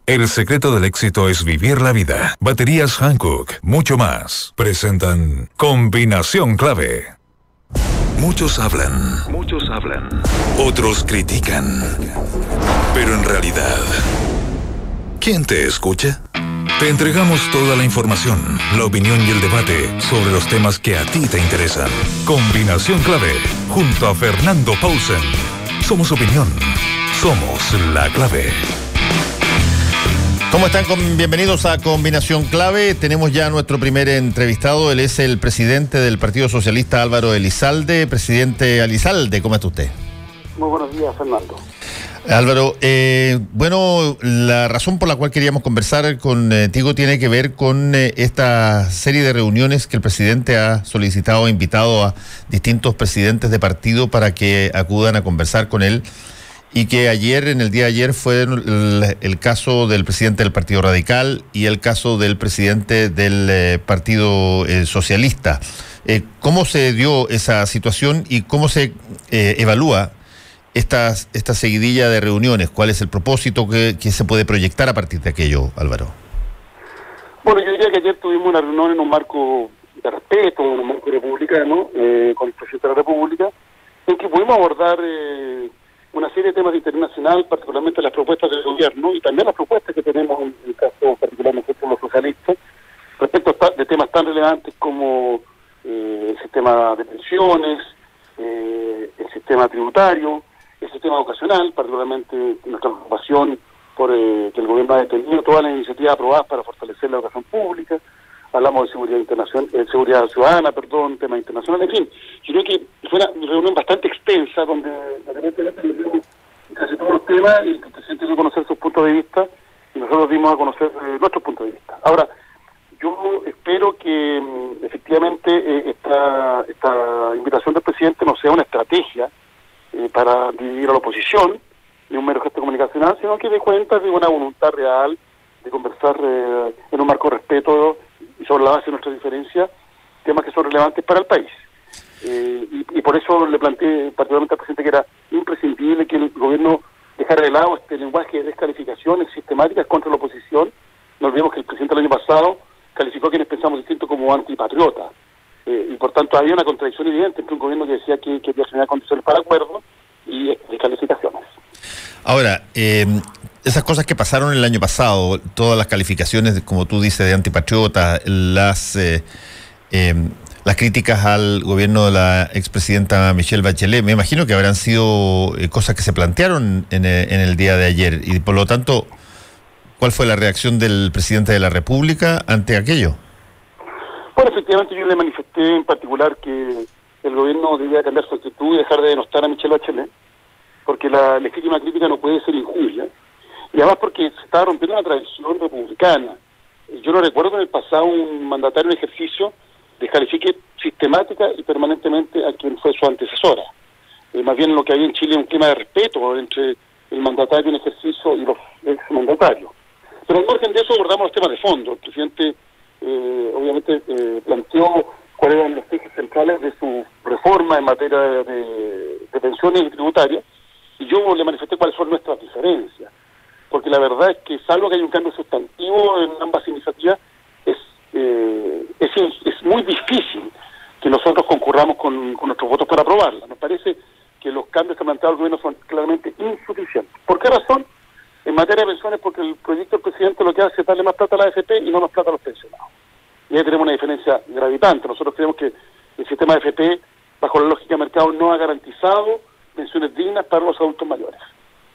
El secreto del éxito es vivir la vida. Baterías Hankook, mucho más. Presentan Combinación Clave. Muchos hablan. Otros critican. Pero en realidad, ¿quién te escucha? Te entregamos toda la información, la opinión y el debate sobre los temas que a ti te interesan. Combinación Clave, junto a Fernando Pausen. Somos opinión. Somos la clave. ¿Cómo están? Bienvenidos a Combinación Clave. Tenemos ya a nuestro primer entrevistado. Él es el presidente del Partido Socialista, Álvaro Elizalde. Presidente Elizalde, ¿cómo está usted? Muy buenos días, Fernando. Álvaro, bueno, la razón por la cual queríamos conversar contigo tiene que ver con esta serie de reuniones que el presidente ha solicitado, ha invitado a distintos presidentes de partido para que acudan a conversar con él, y que ayer, en el día de ayer, fue el caso del presidente del Partido Radical y el caso del presidente del Partido Socialista. ¿Cómo se dio esa situación y cómo se evalúa esta seguidilla de reuniones? ¿Cuál es el propósito que se puede proyectar a partir de aquello, Álvaro? Bueno, yo diría que ayer tuvimos una reunión en un marco de respeto, en un marco republicano, con el presidente de la República, en que pudimos abordar una serie de temas internacionales, particularmente las propuestas del gobierno y también las propuestas que tenemos en el caso particularmente de los socialistas, respecto de temas tan relevantes como el sistema de pensiones, el sistema tributario, el sistema educacional, particularmente nuestra preocupación por que el gobierno ha detenido todas las iniciativas aprobadas para fortalecer la educación pública. Hablamos de seguridad internacional, seguridad ciudadana, temas internacionales, en fin. Yo creo que fue una reunión bastante extensa, donde casi todos los temas, y el presidente dio a conocer sus puntos de vista, y nosotros dimos a conocer nuestros puntos de vista. Ahora, yo espero que efectivamente esta invitación del presidente no sea una estrategia para dividir a la oposición, ni un mero gesto comunicacional, sino que dé cuenta de una voluntad real de conversar en un marco de respeto y sobre la base de nuestras diferencias, temas que son relevantes para el país. Y por eso le planteé particularmente al presidente que era imprescindible que el gobierno dejara de lado este lenguaje de descalificaciones sistemáticas contra la oposición. No olvidemos que el presidente el año pasado calificó a quienes pensamos distinto como antipatriotas. Y por tanto había una contradicción evidente entre un gobierno que decía que quería generar condiciones para acuerdo y descalificaciones. Ahora, esas cosas que pasaron el año pasado, todas las calificaciones, como tú dices, de antipatriota, las críticas al gobierno de la expresidenta Michelle Bachelet, me imagino que habrán sido cosas que se plantearon en el día de ayer, y por lo tanto, ¿cuál fue la reacción del presidente de la República ante aquello? Bueno, efectivamente yo le manifesté en particular que el gobierno debía cambiar su actitud y dejar de denostar a Michelle Bachelet, porque la legítima crítica no puede ser injuria, y además porque se estaba rompiendo una tradición republicana. Yo no recuerdo en el pasado un mandatario en ejercicio descalifique sistemática y permanentemente a quien fue su antecesora. Más bien lo que hay en Chile es un clima de respeto entre el mandatario en ejercicio y los exmandatarios. Pero al margen de eso abordamos los temas de fondo. El presidente obviamente planteó cuáles eran los ejes centrales de su reforma en materia de pensiones y tributarias, y yo le manifesté cuáles son nuestras diferencias, porque la verdad es que salvo que hay un cambio sustantivo en ambas iniciativas, es muy difícil que nosotros concurramos con nuestros votos para aprobarla. Nos parece que los cambios que ha planteado el gobierno son claramente insuficientes. ¿Por qué razón? En materia de pensiones, porque el proyecto del presidente lo que hace es darle más plata a la AFP y no más plata a los pensionados. Y ahí tenemos una diferencia gravitante. Nosotros creemos que el sistema de AFP, bajo la lógica de mercado, no ha garantizado pensiones dignas para los adultos mayores.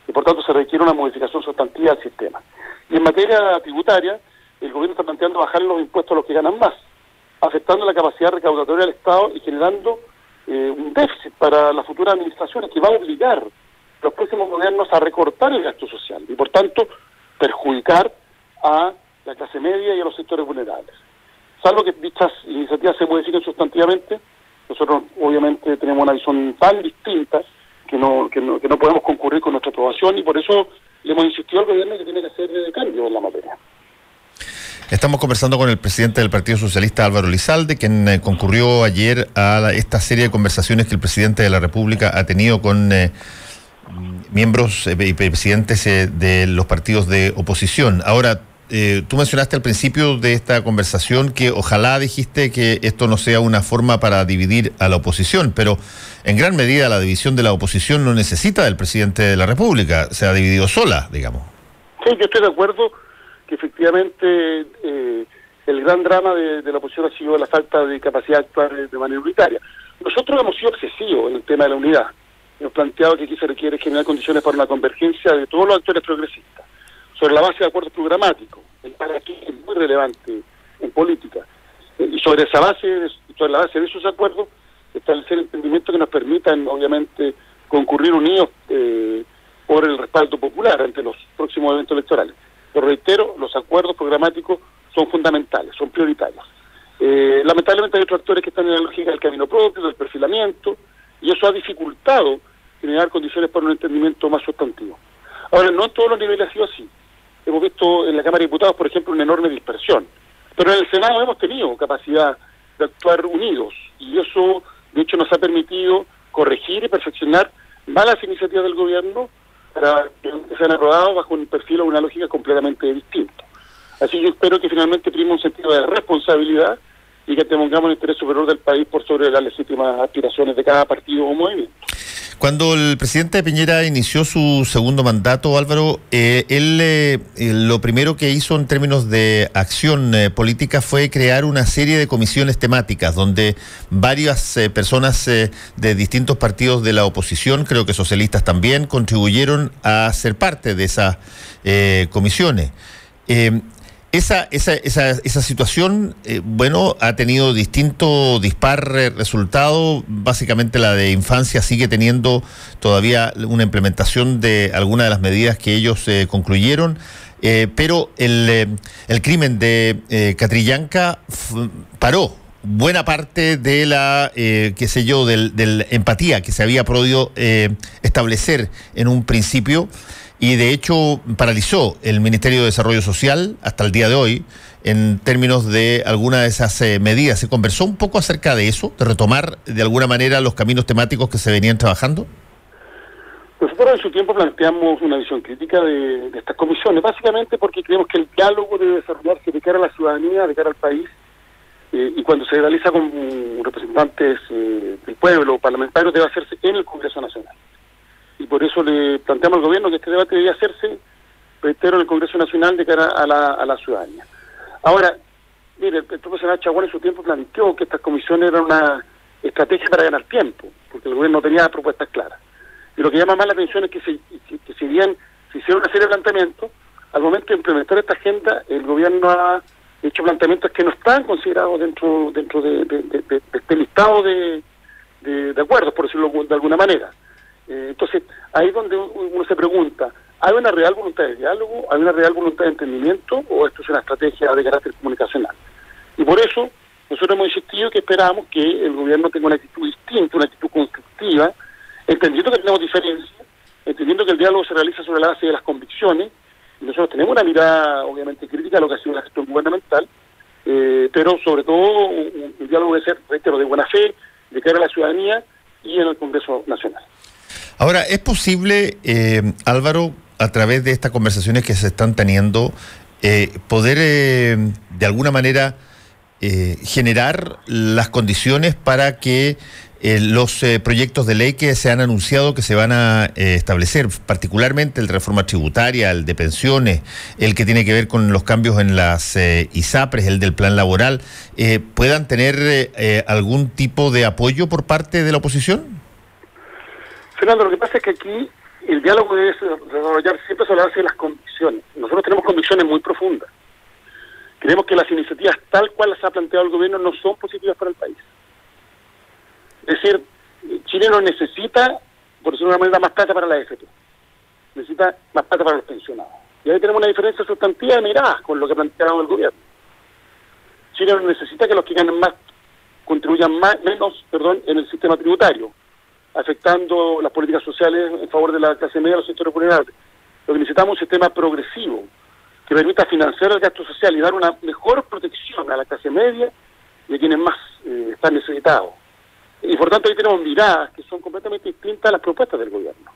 Y por tanto se requiere una modificación sustantiva del sistema. Y en materia tributaria, el gobierno está planteando bajar los impuestos a los que ganan más, afectando la capacidad recaudatoria del Estado y generando un déficit para las futuras administraciones que va a obligar a los próximos gobiernos a recortar el gasto social y por tanto perjudicar a la clase media y a los sectores vulnerables. Salvo que dichas iniciativas se modifiquen sustantivamente, nosotros obviamente tenemos una visión tan distinta que no podemos concurrir con nuestra aprobación, y por eso le hemos insistido al gobierno que tiene que hacer cambios en la materia. Estamos conversando con el presidente del Partido Socialista, Álvaro Elizalde, quien concurrió ayer a esta serie de conversaciones que el presidente de la República ha tenido con miembros y presidentes de los partidos de oposición. Ahora, tú mencionaste al principio de esta conversación que ojalá, dijiste, que esto no sea una forma para dividir a la oposición, pero en gran medida la división de la oposición no necesita del presidente de la República, se ha dividido sola, digamos. Sí, yo estoy de acuerdo que efectivamente el gran drama de la oposición ha sido la falta de capacidad de actuar de manera unitaria. Nosotros hemos sido obsesivos en el tema de la unidad. Hemos planteado que aquí se requiere generar condiciones para una convergencia de todos los actores progresistas, sobre la base de acuerdos programáticos. El para qué es muy relevante en política. Y sobre la base de esos acuerdos, establecer entendimientos que nos permitan, obviamente, concurrir unidos por el respaldo popular ante los próximos eventos electorales. Pero reitero, los acuerdos programáticos son fundamentales, son prioritarios. Lamentablemente hay otros actores que están en la lógica del camino propio, del perfilamiento, y eso ha dificultado generar condiciones para un entendimiento más sustantivo. Ahora, no en todos los niveles ha sido así. Hemos visto en la Cámara de Diputados, por ejemplo, una enorme dispersión, pero en el Senado hemos tenido capacidad de actuar unidos, y eso, de hecho, nos ha permitido corregir y perfeccionar malas iniciativas del gobierno para que sean aprobados bajo un perfil o una lógica completamente distinta. Así yo espero que finalmente prime un sentido de responsabilidad y que tengamos el interés superior del país por sobre las legítimas aspiraciones de cada partido o movimiento. Cuando el presidente Piñera inició su segundo mandato, Álvaro, él lo primero que hizo en términos de acción política fue crear una serie de comisiones temáticas donde varias personas de distintos partidos de la oposición, creo que socialistas también, contribuyeron a ser parte de esas comisiones. Esa situación, ha tenido dispar resultado. Básicamente la de infancia sigue teniendo todavía una implementación de algunas de las medidas que ellos concluyeron, pero el crimen de Catrillanca paró buena parte de la, del empatía que se había podido establecer en un principio. Y de hecho paralizó el Ministerio de Desarrollo Social hasta el día de hoy en términos de alguna de esas medidas. ¿Se conversó un poco acerca de eso, de retomar de alguna manera los caminos temáticos que se venían trabajando? Nosotros en su tiempo planteamos una visión crítica de estas comisiones, básicamente porque creemos que el diálogo debe desarrollarse de cara a la ciudadanía, de cara al país, y cuando se realiza con representantes del pueblo, parlamentarios, debe hacerse en el Congreso Nacional. Y por eso le planteamos al gobierno que este debate debía hacerse, reitero, en el Congreso Nacional de cara a la ciudadanía. Ahora, mire, el propio senador Chaguán en su tiempo planteó que estas comisiones eran una estrategia para ganar tiempo, porque el gobierno no tenía propuestas claras. Y lo que llama más la atención es que si bien se hicieron una serie de planteamientos, al momento de implementar esta agenda, el gobierno ha hecho planteamientos que no están considerados dentro de este listado de acuerdos, por decirlo de alguna manera. Entonces, ahí es donde uno se pregunta, ¿hay una real voluntad de diálogo? ¿Hay una real voluntad de entendimiento? ¿O esto es una estrategia de carácter comunicacional? Y por eso, nosotros hemos insistido que esperamos que el gobierno tenga una actitud distinta, una actitud constructiva, entendiendo que tenemos diferencias, entendiendo que el diálogo se realiza sobre la base de las convicciones, y nosotros tenemos una mirada, obviamente, crítica a lo que ha sido la gestión gubernamental, pero sobre todo un diálogo debe ser, reitero, de buena fe, de cara a la ciudadanía y en el Congreso Nacional. Ahora, ¿es posible, Álvaro, a través de estas conversaciones que se están teniendo, poder de alguna manera generar las condiciones para que los proyectos de ley que se han anunciado que se van a establecer, particularmente el de reforma tributaria, el de pensiones, el que tiene que ver con los cambios en las ISAPRES, el del plan laboral, puedan tener algún tipo de apoyo por parte de la oposición? Fernando, lo que pasa es que aquí el diálogo debe desarrollar siempre sobre la base de las convicciones. Nosotros tenemos convicciones muy profundas. Creemos que las iniciativas tal cual las ha planteado el gobierno no son positivas para el país. Es decir, Chile no necesita, por decirlo de una manera, más plata para la AFP. Necesita más plata para los pensionados. Y ahí tenemos una diferencia sustantiva de miradas con lo que ha planteado el gobierno. Chile no necesita que los que ganen más contribuyan menos en el sistema tributario, afectando las políticas sociales en favor de la clase media y los sectores vulnerables. Lo que necesitamos es un sistema progresivo que permita financiar el gasto social y dar una mejor protección a la clase media y a quienes más están necesitados. Y por tanto ahí tenemos miradas que son completamente distintas a las propuestas del gobierno.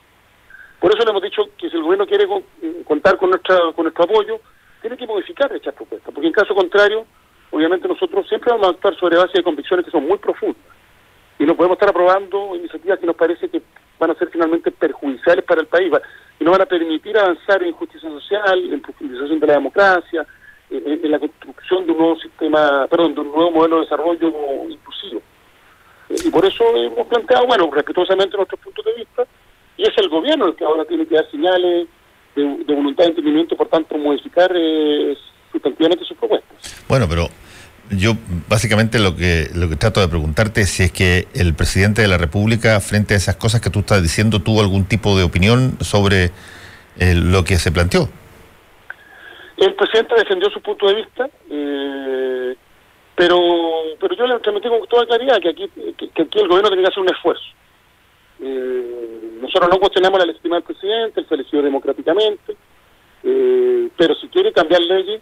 Por eso le hemos dicho que si el gobierno quiere contar con nuestro apoyo, tiene que modificar dichas propuestas, porque en caso contrario, obviamente nosotros siempre vamos a actuar sobre base de convicciones que son muy profundas, y no podemos estar aprobando iniciativas que nos parece que van a ser finalmente perjudiciales para el país, y no van a permitir avanzar en justicia social, en profundización de la democracia, en la construcción de un nuevo sistema, de un nuevo modelo de desarrollo inclusivo. Y por eso hemos planteado, respetuosamente nuestros puntos de vista, y es el gobierno el que ahora tiene que dar señales de voluntad de entendimiento, por tanto, modificar sustantivamente sus propuestas. Bueno, pero yo básicamente lo que trato de preguntarte es si es que el presidente de la República, frente a esas cosas que tú estás diciendo, tuvo algún tipo de opinión sobre lo que se planteó. El presidente defendió su punto de vista, pero yo le transmití con toda claridad que aquí el gobierno tiene que hacer un esfuerzo. Nosotros no cuestionamos la legitimidad del presidente, él fue elegido democráticamente, pero si quiere cambiar leyes,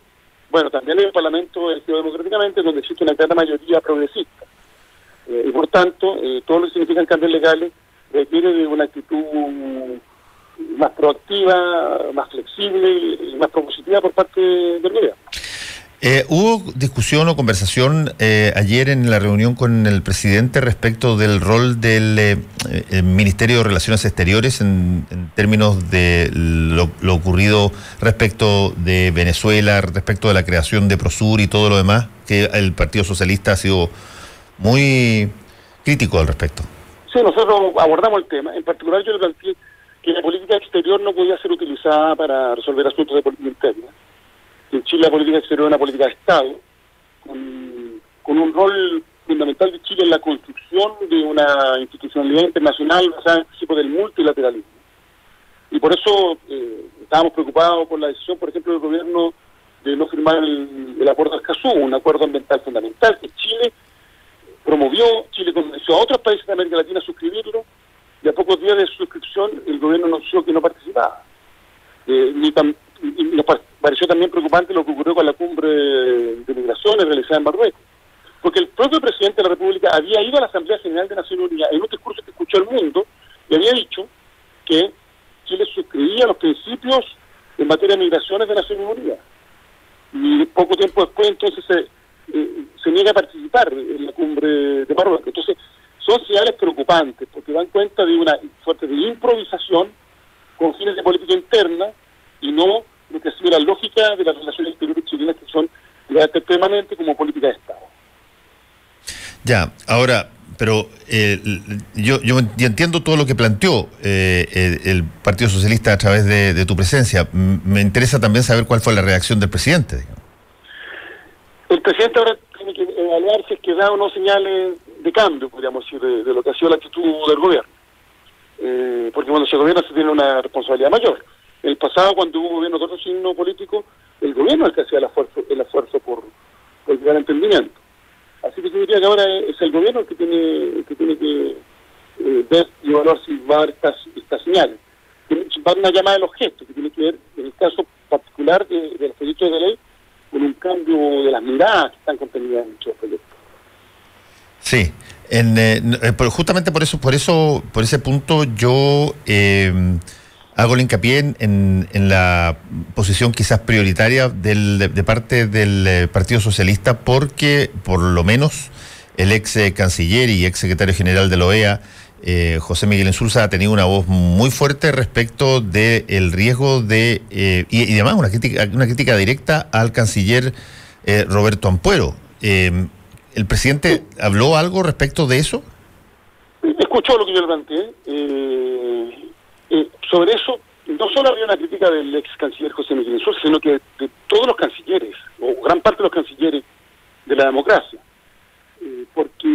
también hay un parlamento elegido democráticamente donde existe una clara mayoría progresista. Y por tanto, todo lo que significan cambios legales requiere de una actitud más proactiva, más flexible y más propositiva por parte del gobierno. ¿Hubo discusión o conversación ayer en la reunión con el presidente respecto del rol del Ministerio de Relaciones Exteriores en términos de lo ocurrido respecto de Venezuela, respecto de la creación de Prosur y todo lo demás, que el Partido Socialista ha sido muy crítico al respecto? Sí, nosotros abordamos el tema. En particular yo le planteé que la política exterior no podía ser utilizada para resolver asuntos de política interna. En Chile la política exterior es una política de Estado, con un rol fundamental de Chile en la construcción de una institucionalidad internacional basada en el principio del multilateralismo. Y por eso estábamos preocupados por la decisión, por ejemplo, del gobierno de no firmar el acuerdo de Escazú, un acuerdo ambiental fundamental que Chile promovió, Chile convenció a otros países de América Latina a suscribirlo, y a pocos días de su suscripción el gobierno anunció que no participaba. Y nos pareció también preocupante lo que ocurrió con la cumbre de migraciones realizada en Marruecos, porque el propio presidente de la República había ido a la Asamblea General de Naciones Unidas en un discurso que escuchó el mundo y había dicho que Chile suscribía los principios en materia de migraciones de Naciones Unidas. Y poco tiempo después entonces se niega a participar en la cumbre de Marruecos. Entonces son señales preocupantes porque dan cuenta de una suerte de improvisación con fines de política interna y no lo que ha sido la lógica de las relaciones exteriores chilenas, que son de carácter permanente como política de Estado. Ya, ahora, pero yo entiendo todo lo que planteó el Partido Socialista a través de tu presencia. Me interesa también saber cuál fue la reacción del presidente. Digamos. El presidente ahora tiene que evaluar si es que da o no señales de cambio, podríamos decir, de lo que ha sido la actitud del gobierno. Porque cuando se gobierna se tiene una responsabilidad mayor. En el pasado, cuando hubo gobierno de otro signo político, el gobierno es el que hacía el esfuerzo por llegar a entendimiento. Así que yo diría que ahora es el gobierno el que tiene que ver y evaluar si va a dar estas señales. Va a dar una llamada de los gestos, que tiene que ver, en el caso particular de los proyectos de ley, con un cambio de las miradas que están contenidas en muchos proyectos. Sí, pero justamente por ese punto yo hago el hincapié en la posición quizás prioritaria de parte del Partido Socialista, porque por lo menos el ex canciller y ex secretario general de la OEA, José Miguel Insulza, ha tenido una voz muy fuerte respecto del riesgo de y además una crítica directa al canciller Roberto Ampuero. ¿El presidente habló algo respecto de eso? Escuchó lo que yo le planteé. Sobre eso, no solo había una crítica del ex canciller José Miguel Insulza, sino que de todos los cancilleres, o gran parte de los cancilleres de la democracia. Porque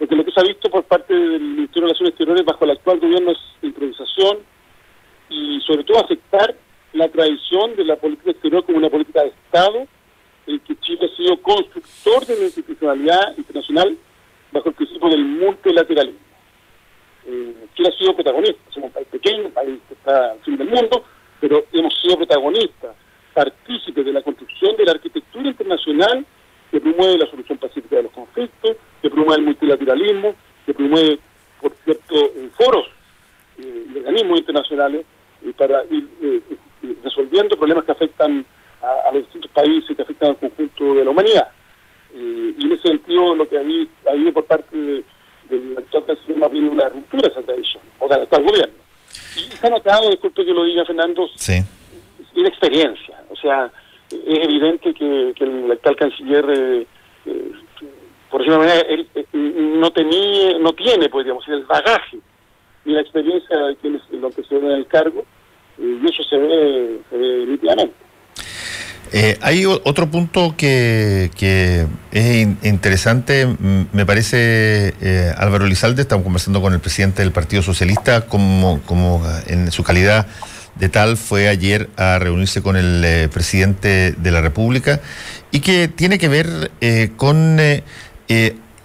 lo que se ha visto por parte del Ministerio de Relaciones Exteriores bajo el actual gobierno es improvisación y sobre todo aceptar la tradición de la política exterior como una política de Estado, en que Chile ha sido constructor de la institucionalidad internacional bajo el principio del multilateralismo. Chile ha sido protagonista, somos un país pequeño, un país que está al fin del mundo, pero hemos sido protagonistas, partícipes de la construcción de la arquitectura internacional que promueve la solución pacífica de los conflictos, que promueve el multilateralismo, que promueve, por cierto, foros y organismos organismos internacionales y para ir resolviendo problemas que afectan a los distintos países, que afectan al conjunto de la humanidad. Y en ese sentido, lo que hay por parte del actual canciller más bien una ruptura de esa tradición, o del actual gobierno. Y se ha notado, disculpe que lo diga Fernando, Sí. inexperiencia. O sea, es evidente que el actual canciller, por decirlo de una manera, él no tiene, podríamos decir, el bagaje ni la experiencia de quienes lo que se ven en el cargo, y eso se ve nítidamente. Hay otro punto que es interesante, me parece, Álvaro Elizalde. Estamos conversando con el presidente del Partido Socialista, como en su calidad de tal fue ayer a reunirse con el presidente de la República, y que tiene que ver con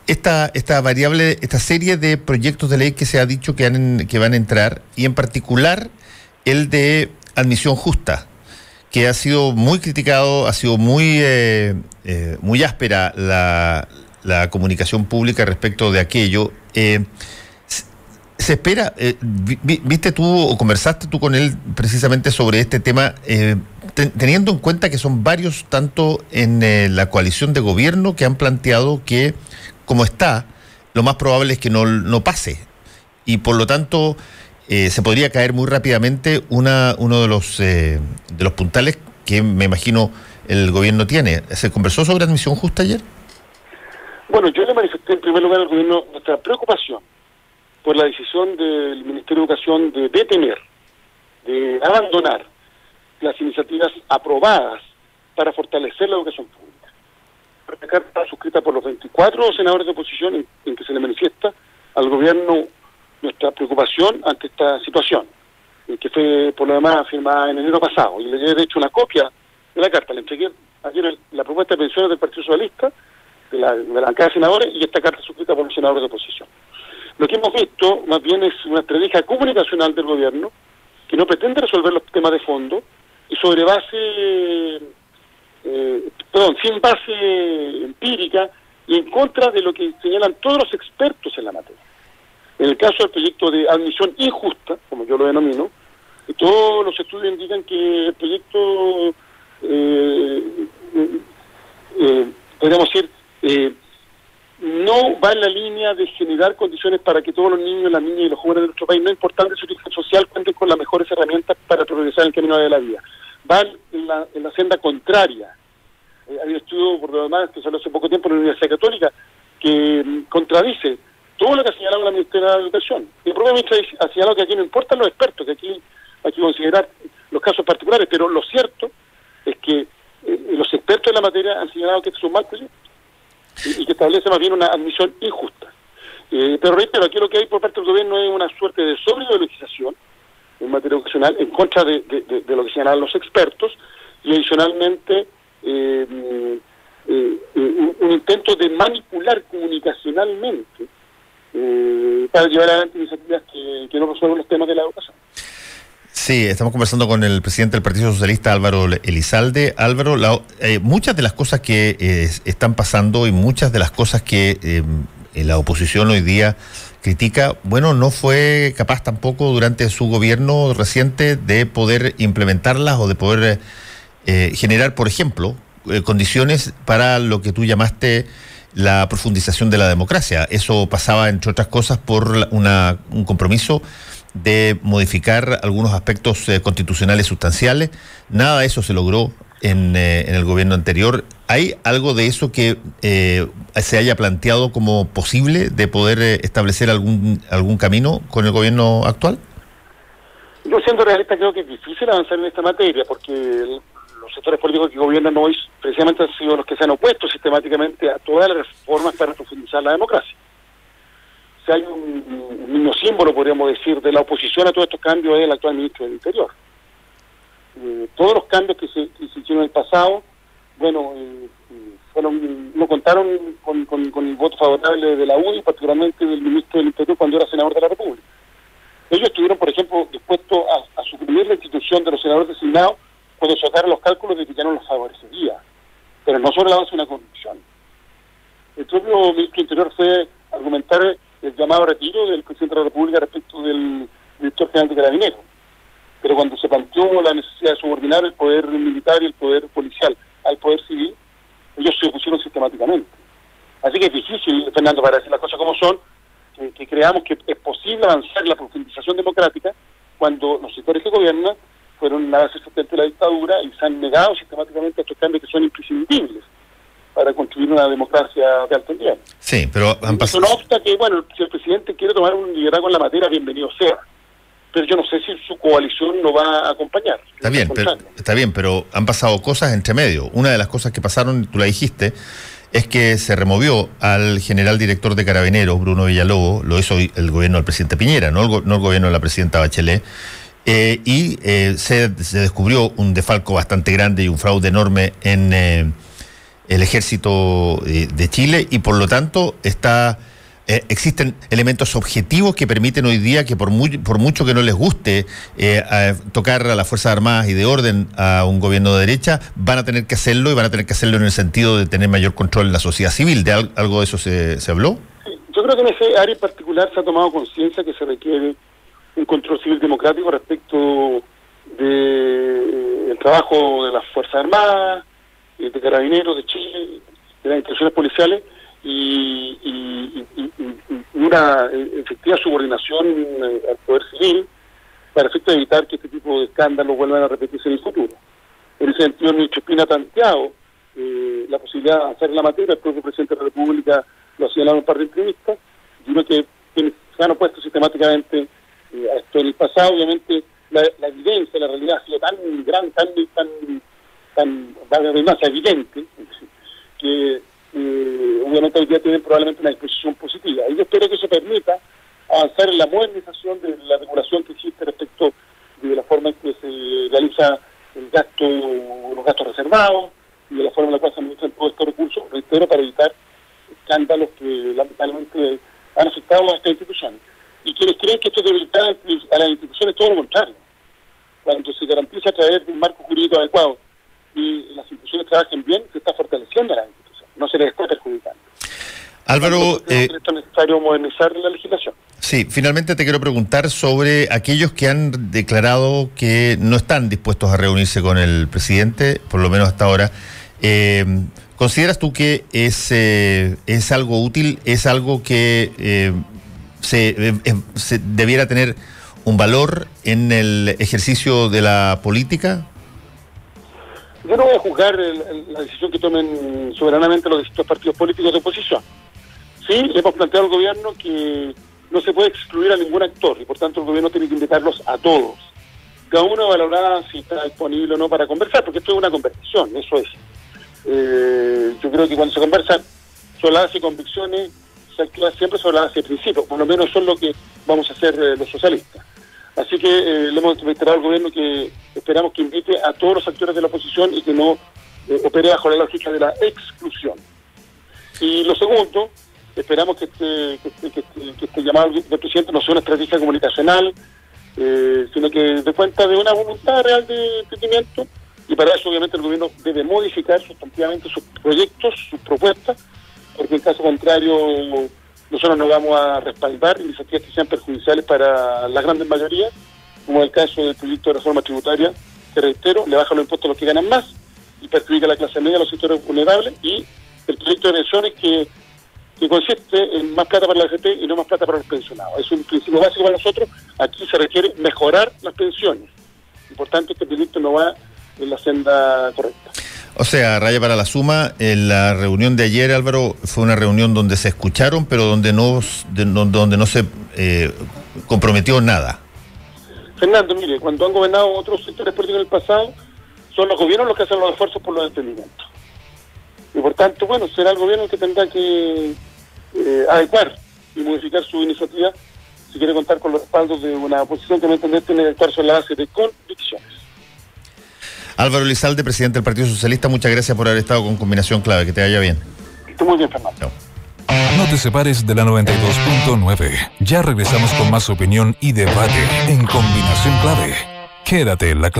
esta variable, esta serie de proyectos de ley que se ha dicho que van a entrar, y en particular el de admisión justa, que ha sido muy criticado, ha sido muy áspera la comunicación pública respecto de aquello. Se espera, viste tú o conversaste tú con él precisamente sobre este tema, teniendo en cuenta que son varios, tanto en la coalición de gobierno, que han planteado que, como está, lo más probable es que no pase, y por lo tanto se podría caer muy rápidamente uno de los puntales que me imagino el gobierno tiene. ¿Se conversó sobre admisión justa ayer? Bueno, yo le manifesté en primer lugar al gobierno nuestra preocupación por la decisión del Ministerio de Educación de detener, de abandonar las iniciativas aprobadas para fortalecer la educación pública. Una carta suscrita por los 24 senadores de oposición en que se le manifiesta al gobierno nuestra preocupación ante esta situación, que fue por lo demás firmada en enero pasado, y le llevé de hecho una copia de la carta. Le entregué ayer la propuesta de pensiones del Partido Socialista, de la bancada de senadores, y esta carta suscrita por los senadores de oposición. Lo que hemos visto más bien es una estrategia comunicacional del gobierno que no pretende resolver los temas de fondo, y sobre sin base empírica, y en contra de lo que señalan todos los expertos en la materia. En el caso del proyecto de admisión injusta, como yo lo denomino, todos los estudios indican que el proyecto, podríamos decir, no va en la línea de generar condiciones para que todos los niños, las niñas y los jóvenes de nuestro país, no importando su origen social, cuenten con las mejores herramientas para progresar en el camino de la vida. Van en la senda contraria. Hay un estudio, por lo demás, que salió hace poco tiempo en la Universidad Católica, que contradice todo lo que ha señalado la Ministeria de Educación. El propio ministro ha señalado que aquí no importan los expertos, que aquí hay que considerar los casos particulares, pero lo cierto es que los expertos en la materia han señalado que este es un mal proyecto y que establece más bien una admisión injusta. Pero reitero, aquí lo que hay por parte del gobierno es una suerte de sobreideologización en materia educacional, en contra de lo que señalan los expertos, y adicionalmente un intento de manipular comunicacionalmente para llevar adelante iniciativas que no resuelven los temas de la educación. Sí, estamos conversando con el presidente del Partido Socialista, Álvaro Elizalde. Álvaro, muchas de las cosas que están pasando y muchas de las cosas que la oposición hoy día critica, bueno, no fue capaz tampoco durante su gobierno reciente de poder implementarlas o de poder generar, por ejemplo, condiciones para lo que tú llamaste la profundización de la democracia. Eso pasaba, entre otras cosas, por un compromiso de modificar algunos aspectos constitucionales sustanciales. Nada de eso se logró en el gobierno anterior. ¿Hay algo de eso que se haya planteado como posible de poder establecer algún camino con el gobierno actual? Yo, siendo realista, creo que es difícil avanzar en esta materia, porque los sectores políticos que gobiernan hoy precisamente han sido los que se han opuesto sistemáticamente a todas las reformas para profundizar la democracia. Si hay un niño símbolo, podríamos decir, de la oposición a todos estos cambios es el actual ministro del Interior. Todos los cambios que se hicieron en el pasado, bueno, no contaron con el voto favorable de la UDI, particularmente del ministro del Interior cuando era senador de la República. Ellos estuvieron, por ejemplo, dispuestos a suprimir la institución de los senadores designados cuando sacaron los cálculos de que ya no los favorecería, pero no sobre la base de una convicción. El propio ministro del Interior fue argumentar el llamado retiro del presidente de la República respecto del director general de Carabineros. Pero cuando se planteó la necesidad de subordinar el poder militar y el poder policial al poder civil, ellos se opusieron sistemáticamente. Así que es difícil, Fernando, para decir las cosas como son, que creamos que es posible avanzar en la profundización democrática cuando los sectores que gobiernan fueron la base sustentante de la dictadura y se han negado sistemáticamente a estos cambios que son imprescindibles para construir una democracia de alto nivel. Sí, pero han pasado... Eso no obsta que, bueno, si el presidente quiere tomar un liderazgo en la materia, bienvenido sea. Pero yo no sé si su coalición lo va a acompañar. Está bien, pero han pasado cosas entre medio. Una de las cosas que pasaron, tú la dijiste, es que se removió al general director de Carabineros, Bruno Villalobos, lo hizo el gobierno del presidente Piñera, no el gobierno de la presidenta Bachelet, y se descubrió un desfalco bastante grande y un fraude enorme en el ejército de Chile, y por lo tanto existen elementos objetivos que permiten hoy día que por mucho que no les guste tocar a las Fuerzas Armadas y de orden a un gobierno de derecha, van a tener que hacerlo, y van a tener que hacerlo en el sentido de tener mayor control en la sociedad civil. ¿De algo de eso se habló? Sí, yo creo que en ese área en particular se ha tomado conciencia que se requiere un control civil democrático respecto del trabajo de las Fuerzas Armadas, de Carabineros de Chile, de las instituciones policiales, y una efectiva subordinación al poder civil para efecto de evitar que este tipo de escándalos vuelvan a repetirse en el futuro. En ese sentido, el ministro Espina ha planteado la posibilidad de avanzar en la materia. El propio presidente de la República lo ha señalado en un par de entrevistas, y uno que se han opuesto sistemáticamente a esto en el pasado. Obviamente la evidencia, la realidad ha sido tan evidente que obviamente hoy día tienen probablemente una disposición positiva. Y yo espero que eso permita avanzar en la modernización de la regulación que existe respecto de la forma en que se realiza los gastos reservados, y de la forma en la cual se administran todos estos recursos, reitero, para evitar escándalos que lamentablemente han afectado a estas instituciones. Y quienes creen que esto debilita a las instituciones, todo lo contrario. Cuando se garantiza a través de un marco jurídico adecuado y las instituciones trabajen bien, se está fortaleciendo a las instituciones, no se les está perjudicando. Álvaro, es necesario modernizar la legislación. Sí, finalmente te quiero preguntar sobre aquellos que han declarado que no están dispuestos a reunirse con el presidente, por lo menos hasta ahora. ¿Consideras tú que es algo útil, es algo que se debiera tener un valor en el ejercicio de la política? Yo no voy a juzgar la decisión que tomen soberanamente los distintos partidos políticos de oposición. Sí, le hemos planteado al gobierno que no se puede excluir a ningún actor, y por tanto el gobierno tiene que invitarlos a todos. Cada uno valorará si está disponible o no para conversar, porque esto es una conversación, eso es. Yo creo que cuando se conversa sobre la base de convicciones, se actúa siempre sobre la base de principios, por lo menos eso es lo que vamos a hacer los socialistas. Así que le hemos reiterado al gobierno que esperamos que invite a todos los actores de la oposición y que no opere bajo la lógica de la exclusión. Y lo segundo, esperamos que este llamado del presidente no sea una estrategia comunicacional, sino que dé cuenta de una voluntad real de entendimiento, y para eso obviamente el gobierno debe modificar sustantivamente sus proyectos, sus propuestas, porque en caso contrario nosotros no vamos a respaldar iniciativas que sean perjudiciales para la grandes mayorías, como el caso del proyecto de reforma tributaria, que reitero, le baja los impuestos a los que ganan más y perjudica a la clase media, a los sectores vulnerables, y el proyecto de pensiones que consiste en más plata para la AFP y no más plata para los pensionados. Es un principio básico para nosotros. Aquí se requiere mejorar las pensiones, y por tanto este proyecto no va en la senda correcta. O sea, raya para la suma, en la reunión de ayer, Álvaro, fue una reunión donde se escucharon, pero donde no se comprometió nada. Fernando, mire, cuando han gobernado otros sectores políticos en el pasado, son los gobiernos los que hacen los esfuerzos por los entendimientos. Y por tanto, bueno, será el gobierno el que tendrá que adecuar y modificar su iniciativa si quiere contar con los respaldos de una oposición que no entender tiene que actuar sobre la base de convicciones. Álvaro Elizalde, presidente del Partido Socialista, muchas gracias por haber estado con Combinación Clave. Que te vaya bien. Estoy muy bien, Fernando. No te separes de la 92.9. Ya regresamos con más opinión y debate en Combinación Clave. Quédate en la clave.